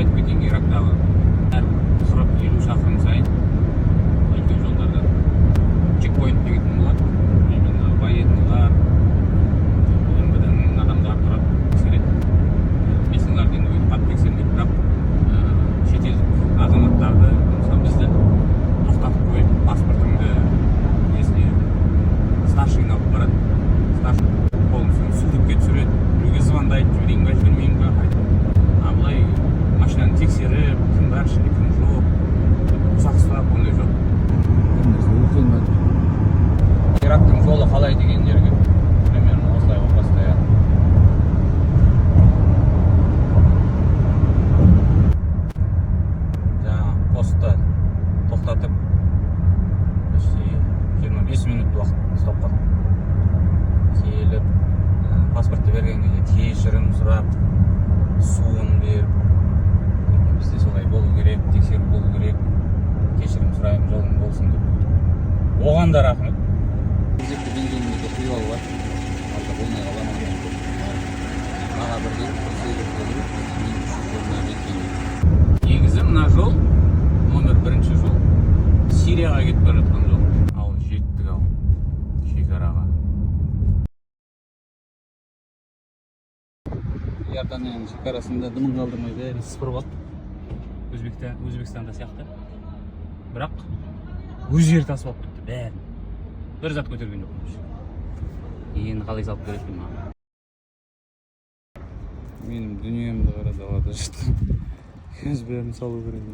айтып кетейін, Ирактағы әр 40-50 шақырым сайын үлкен жолдарда чекпоинт деген болады. Именно военныйлар, МВД-нің адамдары тұрады, тексереді. Месіңдер деген өйтіп қатты тексермейді, бірақ шетелдік азаматтарды, мысалы бізді тоқтатып қойып, паспортыңды несіне старшина алып барады. Старшина қолын судықке түсіреді, біреуге звондайды, жіберейін ба, жібермейін ба, а былай машинаны тексеріп, кім бар ішінде, кім жоқ, ұзақ сұрап, ондай жоқ. Ирактың жолы қалай деген жерге примерно осылай болып бастаяды. Жаңа постта тоқтатып 25 минут уақыт ұстап қалды. Келіп, паспортты берген кезде кешірім сұрап, суын беріп, бізде солай болу керек, тексеру болу керек, кешірім сұрайым, жолың болсын деп. Оған да рахмет. Кезекті бензинімізді құйып алып бар. Алда болмай қаламын. Аға бірдей, сегіз болу, мен 300 жолына бензин. Негізі мына жол, номер 1-ші жол, Сирияға кетіп бара жатқан жол. Ал жеттік ау, шекараға. Иорданияның шекарасында дымын қалдырмай бәрін сыпырып алды. Өзбекстанда сияқты. Бірақ өздері тасып алып кетті бәрін. Bir zat көтерген жоқпыз. Енді қалай салып береді маған. Менің дүниемді қара далада жатқан. Өз бәрін салу керек.